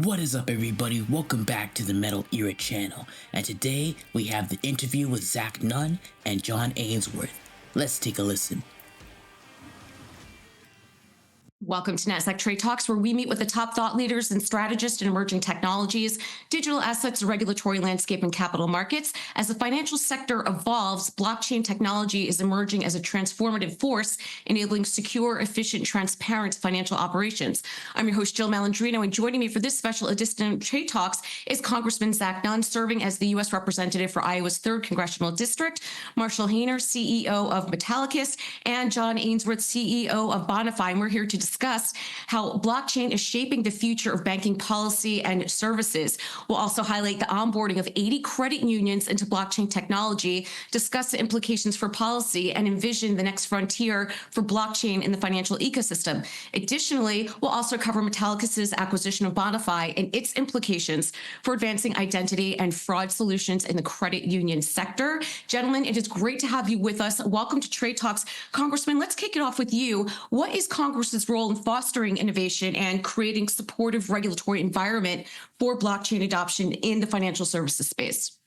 What is up, everybody? Welcome back to the Metal Era channel. And today we have the interview with Nunn and John Ainsworth. Let's take a listen. Welcome to Nasdaq TradeTalks, where we meet with the top thought leaders and strategists in emerging technologies, digital assets, regulatory landscape, and capital markets. As the financial sector evolves, blockchain technology is emerging as a transformative force, enabling secure, efficient, transparent financial operations. I'm your host, Jill Malandrino, and joining me for this special edition of Trade Talks is Congressman Nunn, serving as the U.S. representative for Iowa's 3rd Congressional District, MarshallHayner, CEO of Metallicus, and John Ainsworth, CEO of Bonify. And we're here to discuss how blockchain is shaping the future of banking policy and services. We'll also highlight the onboarding of 80 credit unions into blockchain technology, discuss the implications for policy, and envision the next frontier for blockchain in the financial ecosystem. Additionally, we'll also cover Metallicus's acquisition of Bonify and its implications for advancing identity and fraud solutions in the credit union sector. Gentlemen, it is great to have you with us. Welcome to Trade Talks. Congressman, let's kick it off with you. What is Congress's role in fostering innovation and creating supportive regulatory environment for blockchain adoption in the financial services space?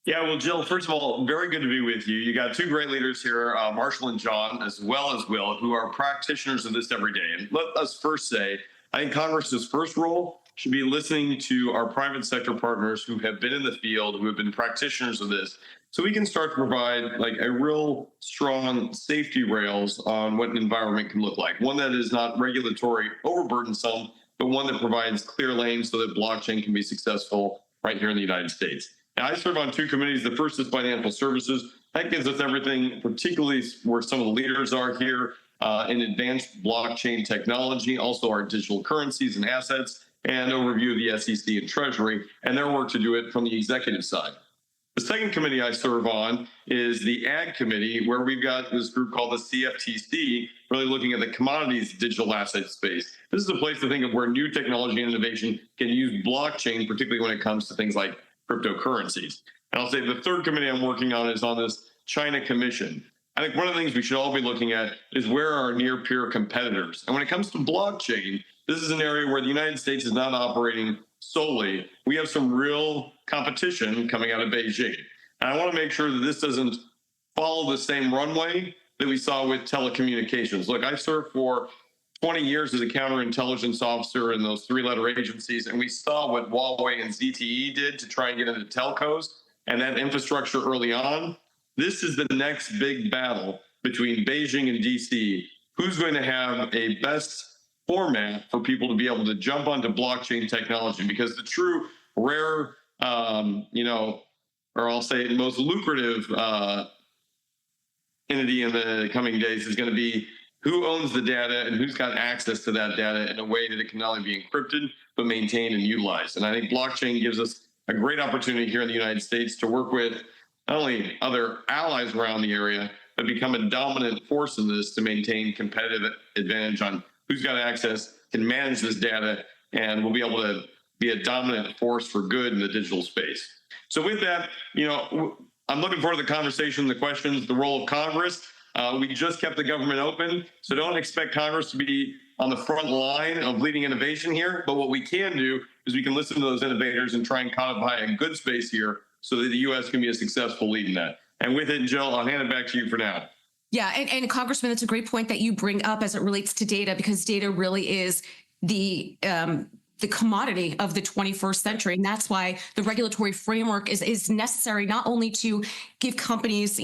Yeah, well, Jill, first of all, very good to be with you. You got two great leaders here, Marshall and John, as well as Will, who are practitioners of this every day. And let us first say, I think Congress's first role should be listening to our private sector partners who have been in the field, who have been practitioners of this, so we can start to provide like a real strong safety rails on what an environment can look like. One that is not regulatory overburdensome, but one that provides clear lanes so that blockchain can be successful right here in the United States. Now, I serve on two committees. The first is financial services. That gives us everything, particularly where some of the leaders are here in advanced blockchain technology, also our digital currencies and assets, and overview of the SEC and Treasury, and their work to do it from the executive side. The second committee I serve on is the Ag Committee, where we've got this group called the CFTC, really looking at the commodities digital asset space. This is a place to think of where new technology and innovation can use blockchain, particularly when it comes to things like cryptocurrencies. And I'll say the third committee I'm working on is on this China Commission. I think one of the things we should all be looking at is where are our near-peer competitors. And when it comes to blockchain, this is an area where the United States is not operating solely. We have some real competition coming out of Beijing. And I want to make sure that this doesn't follow the same runway that we saw with telecommunications. Look, I served for 20 years as a counterintelligence officer in those three-letter agencies, and we saw what Huawei and ZTE did to try and get into telcos and that infrastructure early on. This is the next big battle between Beijing and DC. Who's going to have a best format for people to be able to jump onto blockchain technology? Because the true rare, or I'll say most lucrative entity in the coming days is going to be who owns the data and who's got access to that data in a way that it can not only be encrypted, but maintained and utilized. And I think blockchain gives us a great opportunity here in the United States to work with not only other allies around the area, but become a dominant force in this to maintain competitive advantage on who's got access, can manage this data, and will be able to be a dominant force for good in the digital space. So with that, I'm looking forward to the conversation, the questions, the role of Congress. We just kept the government open, so don't expect Congress to be on the front line of leading innovation here. But what we can do is we can listen to those innovators and try and codify a good space here so that the U.S. can be a successful lead in that. And with it, Jill, I'll hand it back to you for now. Yeah, and Congressman, that's a great point that you bring up as it relates to data, because data really is the commodity of the 21st century. And that's why the regulatory framework is necessary, not only to give companies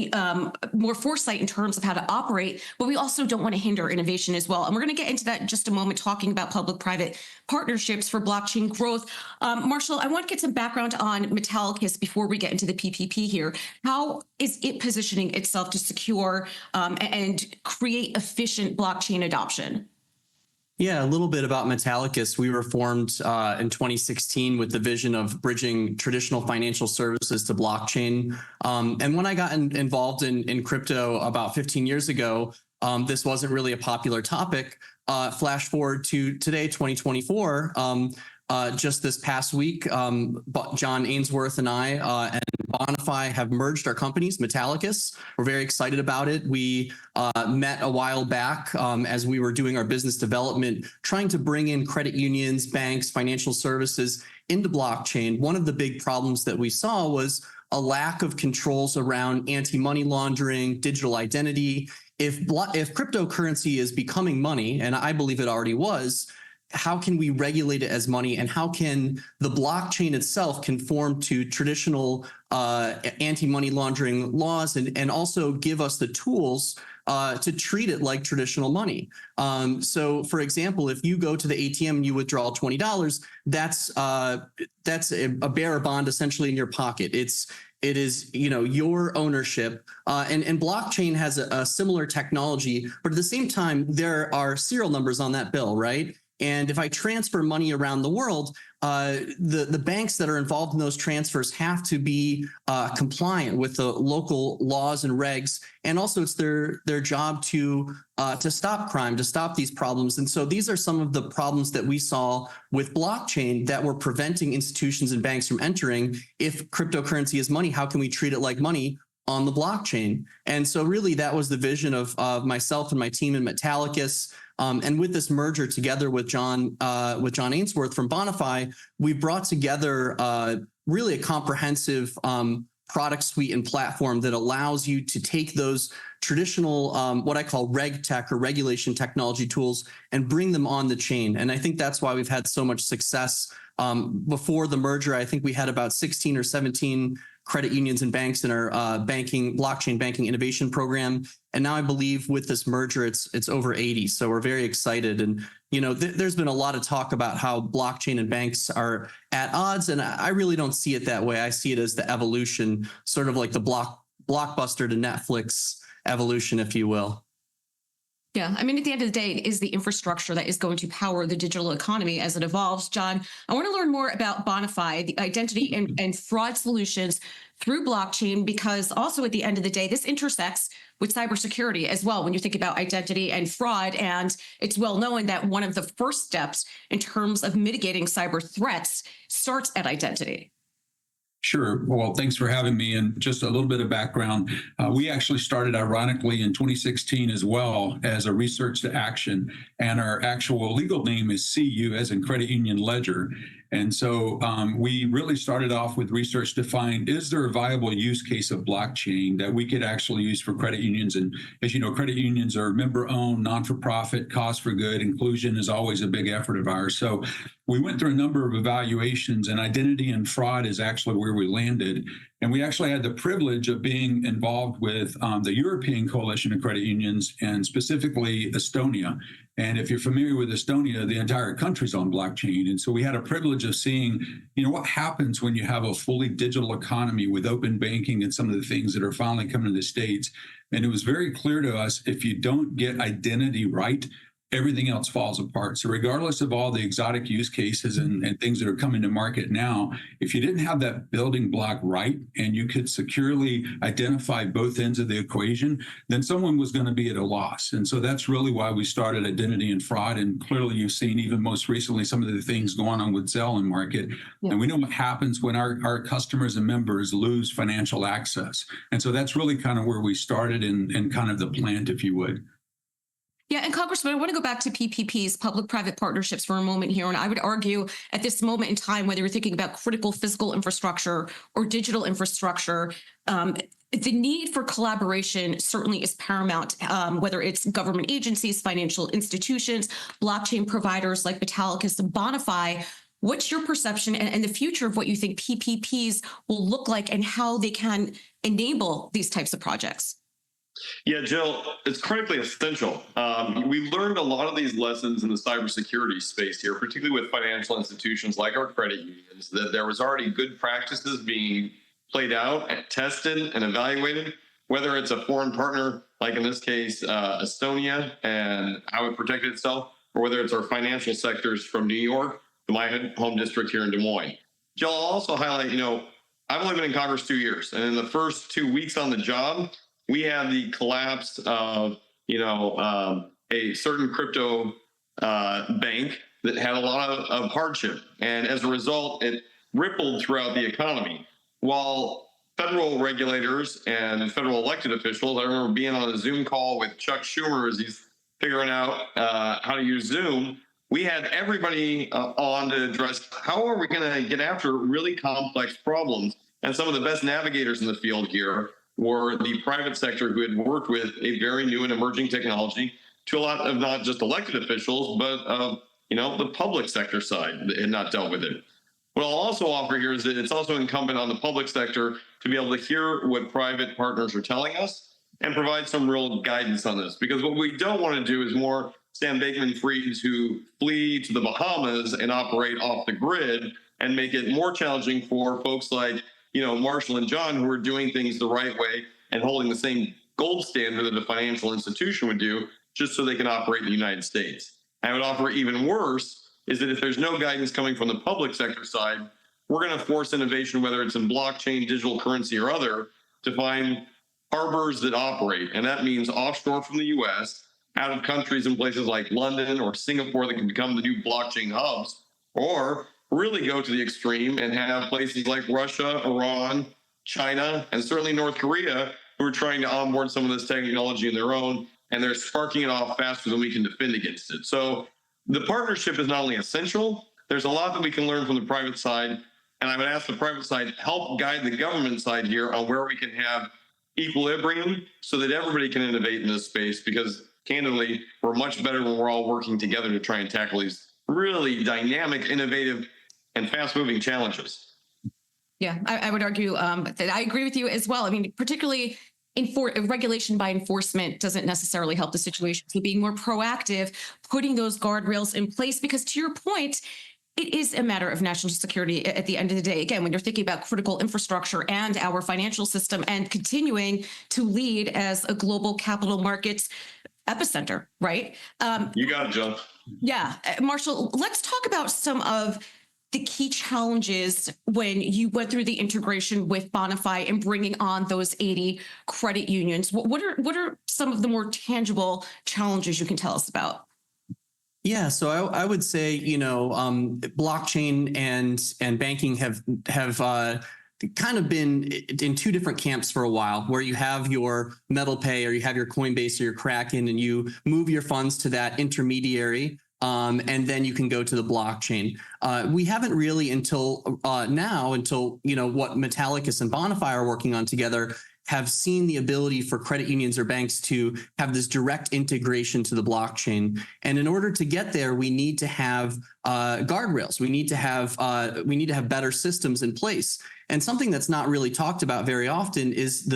more foresight in terms of how to operate, but we also don't want to hinder innovation as well. And we're going to get into that in just a moment, talking about public-private partnerships for blockchain growth. Marshall, I want to get some background on Metallicus before we get into the PPP here. How is it positioning itself to secure and create efficient blockchain adoption? Yeah, a little bit about Metallicus. We were formed in 2016 with the vision of bridging traditional financial services to blockchain. And when I got involved in crypto about 15 years ago, this wasn't really a popular topic. Flash forward to today, 2024, just this past week, John Ainsworth and I and Bonify have merged our companies, Metallicus. We're very excited about it. We met a while back as we were doing our business development, trying to bring in credit unions, banks, financial services into blockchain. One of the big problems that we saw was a lack of controls around anti-money laundering, digital identity. If cryptocurrency is becoming money, and I believe it already was, how can we regulate it as money, and how can the blockchain itself conform to traditional anti-money laundering laws and also give us the tools to treat it like traditional money? So, for example, if you go to the ATM and you withdraw $20, that's a bearer bond essentially in your pocket. It is, your ownership, and blockchain has a similar technology, but at the same time, there are serial numbers on that bill, right? And if I transfer money around the world, the banks that are involved in those transfers have to be compliant with the local laws and regs, and also it's their job to stop crime, to stop these problems. And so these are some of the problems that we saw with blockchain that were preventing institutions and banks from entering. If cryptocurrency is money, how can we treat it like money on the blockchain? And so really that was the vision of myself and my team in Metallicus. And with this merger together with John Ainsworth from Bonify, we brought together really a comprehensive product suite and platform that allows you to take those traditional, what I call reg tech or regulation technology tools, and bring them on the chain. And I think that's why we've had so much success. Before the merger, I think we had about 16 or 17 credit unions and banks in our blockchain banking innovation program. And now I believe with this merger, it's over 80. So we're very excited. And, there's been a lot of talk about how blockchain and banks are at odds. And I really don't see it that way. I see it as the evolution, sort of like the Blockbuster to Netflix evolution, if you will. Yeah. I mean, at the end of the day, it is the infrastructure that is going to power the digital economy as it evolves. John, I want to learn more about Bonify, the identity and fraud solutions through blockchain, because also at the end of the day, this intersects with cybersecurity as well when you think about identity and fraud. And it's well known that one of the first steps in terms of mitigating cyber threats starts at identity. Sure. Well, thanks for having me. And just a little bit of background. We actually started, ironically, in 2016 as well as a research to action. And our actual legal name is CU, as in Credit Union Ledger. And so we really started off with research to find, is there a viable use case of blockchain that we could actually use for credit unions? And as you know, credit unions are member-owned, non-for-profit, cost for good. Inclusion is always a big effort of ours. So we went through a number of evaluations, and identity and fraud is actually where we landed. And we actually had the privilege of being involved with the European Coalition of Credit Unions, and specifically Estonia. And if you're familiar with Estonia, the entire country's on blockchain. And so we had a privilege of seeing, what happens when you have a fully digital economy with open banking and some of the things that are finally coming to the States. And it was very clear to us, if you don't get identity right, everything else falls apart. So regardless of all the exotic use cases and things that are coming to market now, if you didn't have that building block right and you could securely identify both ends of the equation, then someone was going to be at a loss. And so that's really why we started identity and fraud. And clearly you've seen even most recently some of the things going on with Zelle in market. Yeah. And we know what happens when our customers and members lose financial access. And so that's really kind of where we started and kind of the plant, if you would. Yeah, and Congressman, I want to go back to PPPs, public-private partnerships, for a moment here. And I would argue at this moment in time, whether you're thinking about critical physical infrastructure or digital infrastructure, the need for collaboration certainly is paramount, whether it's government agencies, financial institutions, blockchain providers like Metallicus and Bonify. What's your perception and the future of what you think PPPs will look like and how they can enable these types of projects? Yeah, Jill, it's critically essential. We learned a lot of these lessons in the cybersecurity space here, particularly with financial institutions like our credit unions, that there was already good practices being played out and tested and evaluated, whether it's a foreign partner, like in this case, Estonia, and how it protected itself, or whether it's our financial sectors from New York to my home district here in Des Moines. Jill, I'll also highlight, I've only been in Congress 2 years, and in the first 2 weeks on the job, we had the collapse of, a certain crypto bank that had a lot of hardship. And as a result, it rippled throughout the economy. While federal regulators and federal elected officials, I remember being on a Zoom call with Chuck Schumer as he's figuring out how to use Zoom. We had everybody on to address how are we going to get after really complex problems. And some of the best navigators in the field here were the private sector who had worked with a very new and emerging technology to a lot of not just elected officials, but the public sector side that had not dealt with it. What I'll also offer here is that it's also incumbent on the public sector to be able to hear what private partners are telling us and provide some real guidance on this. Because what we don't want to do is more Sam Bankman-Frieds who flee to the Bahamas and operate off the grid and make it more challenging for folks like, Marshall and John, who are doing things the right way and holding the same gold standard that a financial institution would do, just so they can operate in the United States. I would offer even worse is that if there's no guidance coming from the public sector side, we're going to force innovation, whether it's in blockchain, digital currency, or other, to find harbors that operate. And that means offshore from the US, out of countries in places like London or Singapore that can become the new blockchain hubs, or really go to the extreme and have places like Russia, Iran, China, and certainly North Korea who are trying to onboard some of this technology in their own, and they're sparking it off faster than we can defend against it. So the partnership is not only essential, there's a lot that we can learn from the private side, and I would ask the private side help guide the government side here on where we can have equilibrium so that everybody can innovate in this space, because candidly, we're much better when we're all working together to try and tackle these really dynamic, innovative, and fast-moving challenges. Yeah, I would argue that I agree with you as well. I mean, particularly regulation by enforcement doesn't necessarily help the situation. So being more proactive, putting those guardrails in place, because to your point, it is a matter of national security at the end of the day. Again, when you're thinking about critical infrastructure and our financial system and continuing to lead as a global capital markets epicenter, right? You got it, John. Yeah. Marshall, let's talk about some of the key challenges when you went through the integration with Bonify and bringing on those 80 credit unions. What are some of the more tangible challenges you can tell us about? Yeah, so I would say, blockchain and banking have kind of been in two different camps for a while, where you have your MetalPay or you have your Coinbase or your Kraken, and you move your funds to that intermediary. And then you can go to the blockchain. We haven't really until what Metallicus and Bonify are working on together have seen the ability for credit unions or banks to have this direct integration to the blockchain. And in order to get there, we need to have guardrails. We need to have better systems in place. And something that's not really talked about very often is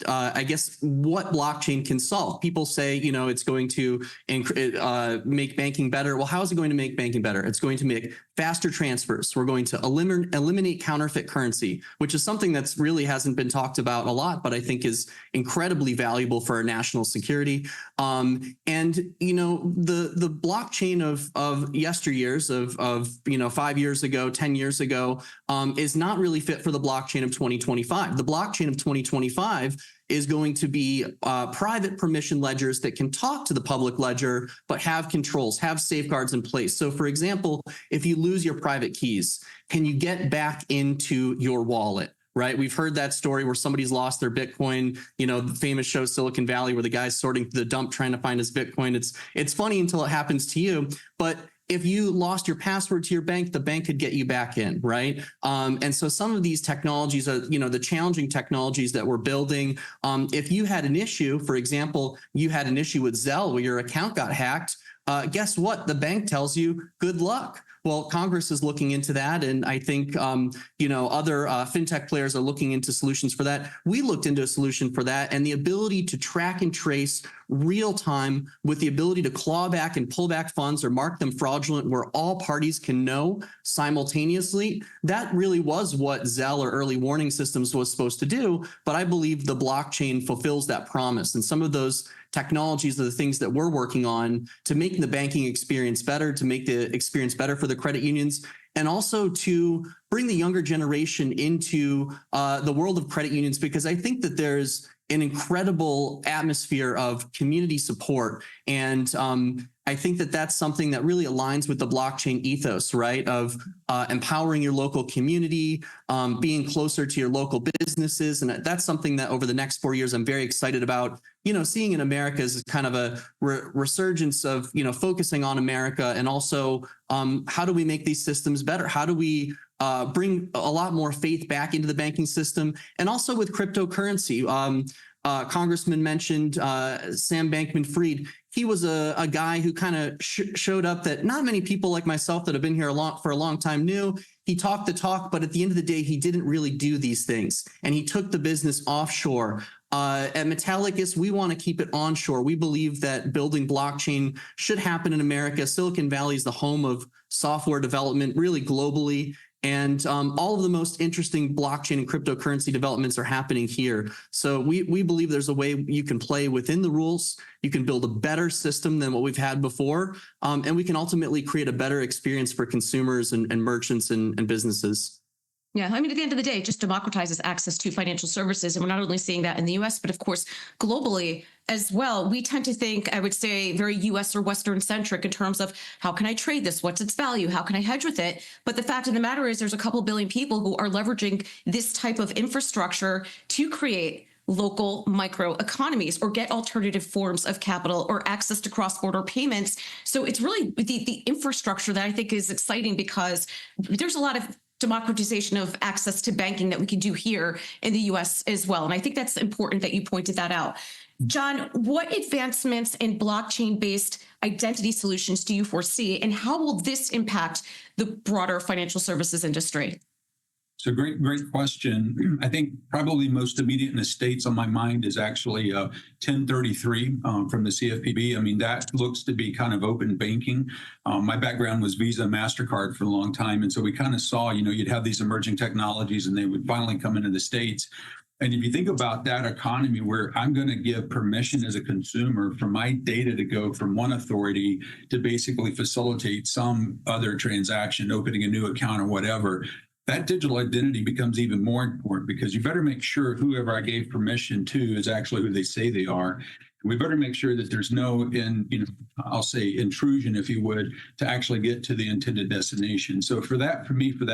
I guess what blockchain can solve. People say, it's going to make banking better. Well, how is it going to make banking better? It's going to make faster transfers. We're going to eliminate counterfeit currency, which is something that's really hasn't been talked about a lot, but I think is incredibly valuable for our national security. The blockchain of yesteryears of 5 years ago, 10 years ago, is not really fit for the blockchain of 2025. The blockchain of 2025 is going to be private permission ledgers that can talk to the public ledger, but have controls, have safeguards in place. So for example, if you lose your private keys, can you get back into your wallet? Right. We've heard that story where somebody's lost their Bitcoin, the famous show Silicon Valley, where the guy's sorting through the dump trying to find his Bitcoin. It's funny until it happens to you. But if you lost your password to your bank, the bank could get you back in, right? And so some of these technologies are, the challenging technologies that we're building. If you had an issue, for example, you had an issue with Zelle where your account got hacked, guess what? The bank tells you, good luck. Well, Congress is looking into that, and I think other fintech players are looking into solutions for that. We looked into a solution for that, and the ability to track and trace real time with the ability to claw back and pull back funds or mark them fraudulent, where all parties can know simultaneously. That really was what Zelle or early warning systems was supposed to do. But I believe the blockchain fulfills that promise, and some of those technologies are the things that we're working on to make the banking experience better, to make the experience better for the credit unions, and also to bring the younger generation into the world of credit unions, because I think that there's an incredible atmosphere of community support and I think that that's something that really aligns with the blockchain ethos, right? Of empowering your local community, being closer to your local businesses. And that's something that over the next 4 years, I'm very excited about, seeing in America as kind of a resurgence of, focusing on America. And also, how do we make these systems better? How do we bring a lot more faith back into the banking system? And also with cryptocurrency, Congressman mentioned Sam Bankman-Fried. He was a guy who kind of showed up that not many people like myself that have been here for a long time knew. He talked the talk, but at the end of the day, he didn't really do these things. And he took the business offshore. At Metallicus, we want to keep it onshore. We believe that building blockchain should happen in America. Silicon Valley is the home of software development, really globally. And all of the most interesting blockchain and cryptocurrency developments are happening here. So we believe there's a way you can play within the rules. You can build a better system than what we've had before. And we can ultimately create a better experience for consumers and merchants and businesses. Yeah, I mean, at the end of the day, it just democratizes access to financial services. And we're not only seeing that in the US, but of course, globally as well. We tend to think, I would say, very US or Western centric in terms of how can I trade this? What's its value? How can I hedge with it? But the fact of the matter is there's a couple billion people who are leveraging this type of infrastructure to create local micro economies or get alternative forms of capital or access to cross-border payments. So it's really the infrastructure that I think is exciting because there's a lot of democratization of access to banking that we can do here in the US as well. And I think that's important that you pointed that out. John, what advancements in blockchain-based identity solutions do you foresee, and how will this impact the broader financial services industry? So great question. I think probably most immediate in the States on my mind is actually 1033 from the CFPB. I mean, that looks to be kind of open banking. My background was Visa and MasterCard for a long time. And so we kind of saw, you'd have these emerging technologies and they would finally come into the States. And if you think about that economy where I'm going to give permission as a consumer for my data to go from one authority to basically facilitate some other transaction, opening a new account or whatever, that digital identity becomes even more important because you better make sure whoever I gave permission to is actually who they say they are. We better make sure that there's no, I'll say intrusion, if you would, to actually get to the intended destination. So for that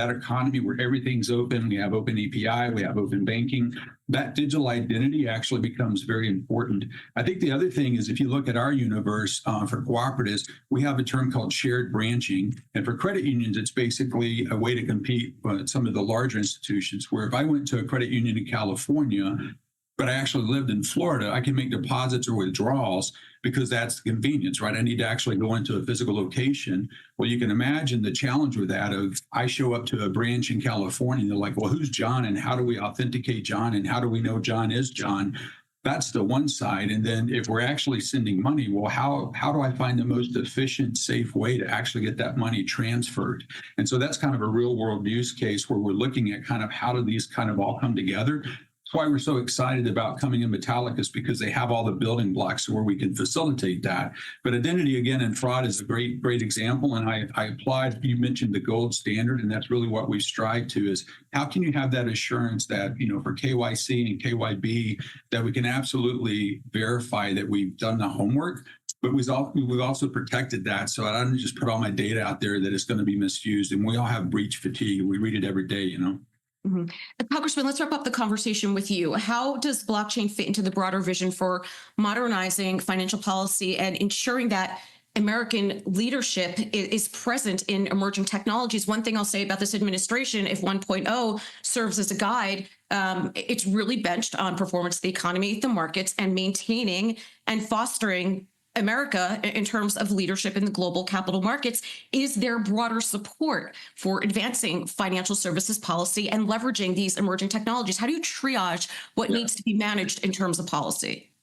economy where everything's open, we have open API, we have open banking, that digital identity actually becomes very important. I think the other thing is if you look at our universe for cooperatives, we have a term called shared branching. And for credit unions, it's basically a way to compete with some of the larger institutions where if I went to a credit union in California, but I actually lived in Florida, I can make deposits or withdrawals because that's the convenience, right? I need to actually go into a physical location. Well, you can imagine the challenge with that of I show up to a branch in California, and they're like, well, who's John and how do we authenticate John and how do we know John is John? That's the one side. And then if we're actually sending money, well, how do I find the most efficient, safe way to actually get that money transferred? And so that's kind of a real world use case where we're looking at kind of how do these kind of all come together. That's why we're so excited about coming in Metallicus because they have all the building blocks where we can facilitate that. But identity, again, and fraud is a great example. And I applied, you mentioned the gold standard, and that's really what we strive to is how can you have that assurance that, for KYC and KYB, that we can absolutely verify that we've done the homework, but we've also protected that. So I don't just put all my data out there that it's going to be misused. And we all have breach fatigue. We read it every day, Mm-hmm. Congressman, let's wrap up the conversation with you. How does blockchain fit into the broader vision for modernizing financial policy and ensuring that American leadership is present in emerging technologies? One thing I'll say about this administration, if 1.0 serves as a guide, it's really benched on performance of the economy, the markets, and maintaining and fostering America in terms of leadership in the global capital markets. Is there broader support for advancing financial services policy and leveraging these emerging technologies? How do you triage what needs to be managed in terms of policy?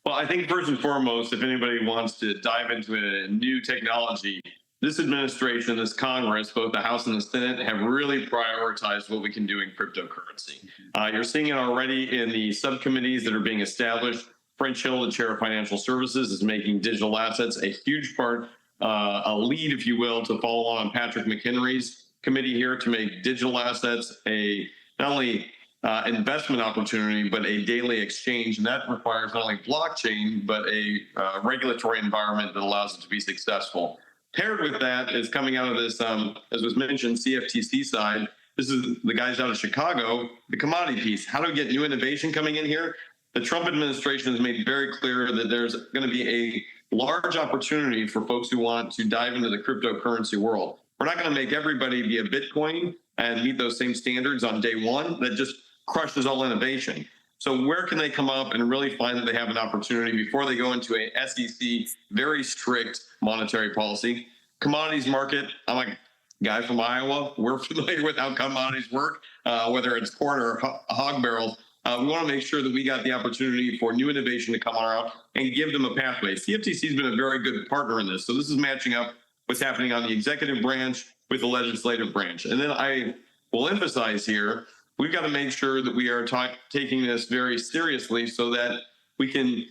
Well, I think first and foremost, if anybody wants to dive into a new technology, this administration, this Congress, both the House and the Senate, have really prioritized what we can do in cryptocurrency. You're seeing it already in the subcommittees that are being established. French Hill, the chair of financial services, is making digital assets a huge part, a lead, if you will, to follow on Patrick McHenry's committee here to make digital assets not only investment opportunity, but a daily exchange. And that requires not only blockchain, but a regulatory environment that allows it to be successful. Paired with that is coming out of this, as was mentioned, CFTC side. This is the guys out of Chicago, the commodity piece. How do we get new innovation coming in here? The Trump administration has made very clear that there's going to be a large opportunity for folks who want to dive into the cryptocurrency world. We're not going to make everybody be a Bitcoin and meet those same standards on day one. That just crushes all innovation. So where can they come up and really find that they have an opportunity before they go into a SEC, very strict monetary policy? Commodities market, I'm a guy from Iowa. We're familiar with how commodities work, whether it's corn or hog barrels. We want to make sure that we got the opportunity for new innovation to come out and give them a pathway. CFTC has been a very good partner in this. So this is matching up what's happening on the executive branch with the legislative branch. And then I will emphasize here, we've got to make sure that we are taking this very seriously so that we can,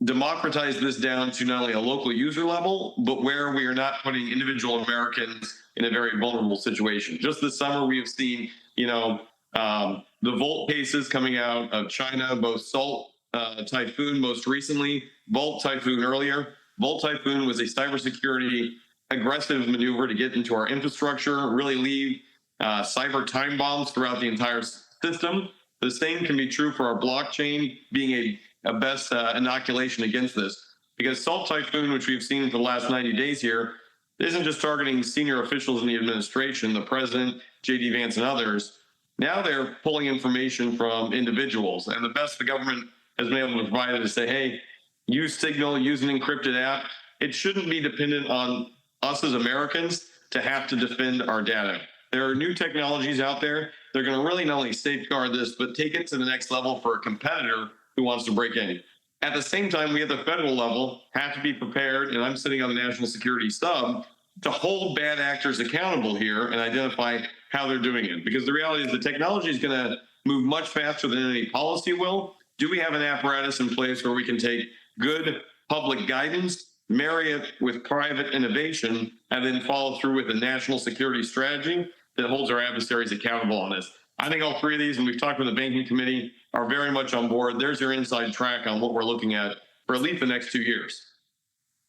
democratize this down to not only a local user level, but where we are not putting individual Americans in a very vulnerable situation. Just this summer, we have seen, the Volt cases coming out of China, both Salt Typhoon most recently, Volt Typhoon earlier. Volt Typhoon was a cybersecurity aggressive maneuver to get into our infrastructure, really leave cyber time bombs throughout the entire system. The same can be true for our blockchain being a best inoculation against this. Because Salt Typhoon, which we've seen for the last 90 days here, isn't just targeting senior officials in the administration, the president, J.D. Vance, and others. Now they're pulling information from individuals. And the best the government has been able to provide is to say, hey, use Signal, use an encrypted app. It shouldn't be dependent on us as Americans to have to defend our data. There are new technologies out there. They're going to really not only safeguard this, but take it to the next level for a competitor who wants to break in. At the same time, we at the federal level have to be prepared, and I'm sitting on the national security sub, to hold bad actors accountable here and identify how they're doing it. Because the reality is the technology is going to move much faster than any policy will. Do we have an apparatus in place where we can take good public guidance, marry it with private innovation, and then follow through with a national security strategy that holds our adversaries accountable on this? I think all three of these, and we've talked with the banking committee, are very much on board. There's your inside track on what we're looking at for at least the next 2 years.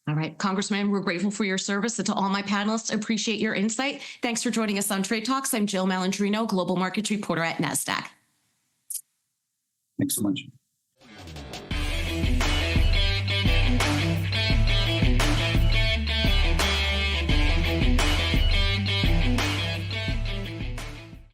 All right, Congressman, we're grateful for your service. And to all my panelists, appreciate your insight. Thanks for joining us on Trade Talks. I'm Jill Malandrino, Global Markets Reporter at Nasdaq. Thanks so much.